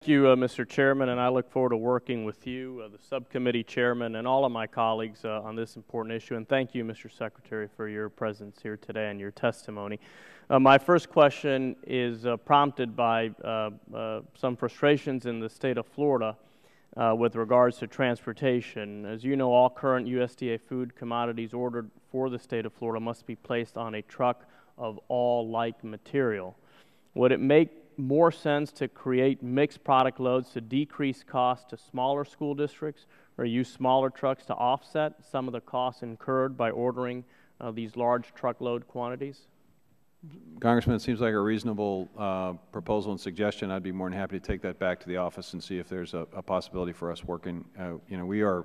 Thank you, Mr. Chairman, and I look forward to working with you, the subcommittee chairman, and all of my colleagues on this important issue. And thank you, Mr. Secretary, for your presence here today and your testimony. My first question is prompted by some frustrations in the state of Florida with regards to transportation. As you know, all current USDA food commodities ordered for the state of Florida must be placed on a truck of all like material. Would it make more sense to create mixed product loads to decrease costs to smaller school districts, or use smaller trucks to offset some of the costs incurred by ordering these large truckload quantities? Congressman, it seems like a reasonable proposal and suggestion. I'd be more than happy to take that back to the office and see if there's a possibility for us working. We are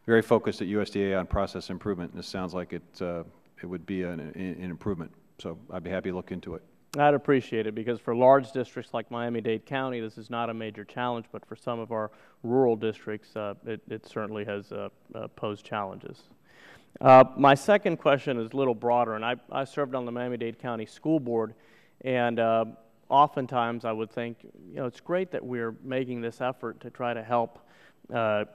very focused at USDA on process improvement, and this sounds like it would be an improvement. So I'd be happy to look into it. I'd appreciate it, because for large districts like Miami-Dade County, this is not a major challenge, but for some of our rural districts, it certainly has posed challenges. My second question is a little broader, and I served on the Miami-Dade County School Board, and oftentimes I would think, it's great that we're making this effort to try to help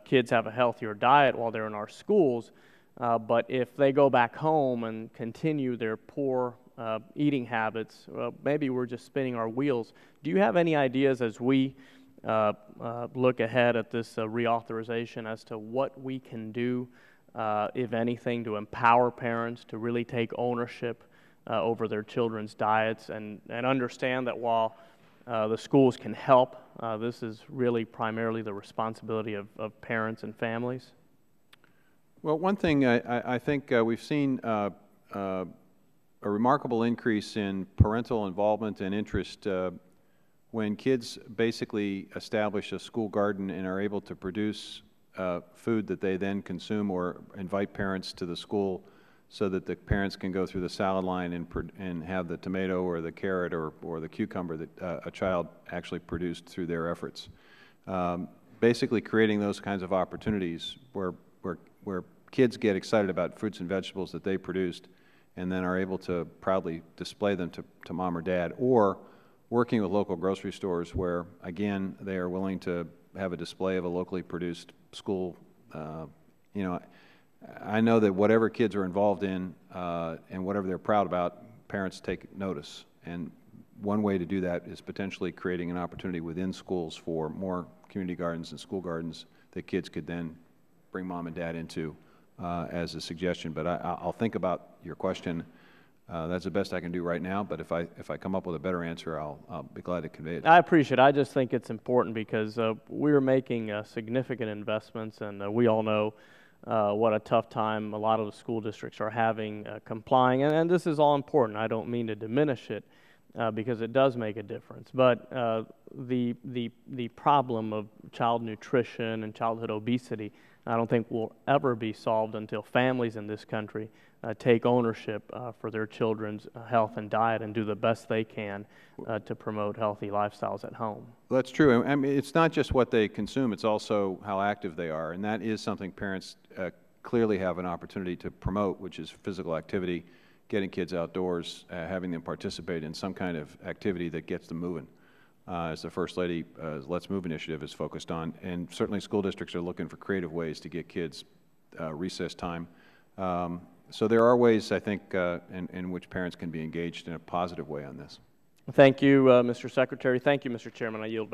kids have a healthier diet while they're in our schools, but if they go back home and continue their poor eating habits, maybe we're just spinning our wheels. Do you have any ideas as we look ahead at this reauthorization as to what we can do, if anything, to empower parents to really take ownership over their children's diets and understand that while the schools can help, this is really primarily the responsibility of parents and families? Well, one thing I think we've seen a remarkable increase in parental involvement and interest when kids basically establish a school garden and are able to produce food that they then consume, or invite parents to the school so that the parents can go through the salad line and have the tomato or the carrot or the cucumber that a child actually produced through their efforts. Basically creating those kinds of opportunities where kids get excited about fruits and vegetables that they produced and then are able to proudly display them to mom or dad, or working with local grocery stores where, again, they are willing to have a display of a locally produced school. I know that whatever kids are involved in and whatever they're proud about, parents take notice. And one way to do that is potentially creating an opportunity within schools for more community gardens and school gardens that kids could then bring mom and dad into as a suggestion. But I'll think about your question. That's the best I can do right now, but if I come up with a better answer, I'll be glad to convey it. I appreciate it. I just think it's important because we're making significant investments, and we all know what a tough time a lot of the school districts are having complying, and this is all important. I don't mean to diminish it because it does make a difference, but the problem of child nutrition and childhood obesity, I don't think will ever be solved until families in this country take ownership for their children's health and diet and do the best they can to promote healthy lifestyles at home. Well, that's true. I mean, it's not just what they consume, it's also how active they are, and that is something parents clearly have an opportunity to promote, which is physical activity, getting kids outdoors, having them participate in some kind of activity that gets them moving. As the First Lady Let's Move initiative is focused on, and certainly school districts are looking for creative ways to get kids recess time. So there are ways, I think, in which parents can be engaged in a positive way on this. Thank you, Mr. Secretary. Thank you, Mr. Chairman. I yield back.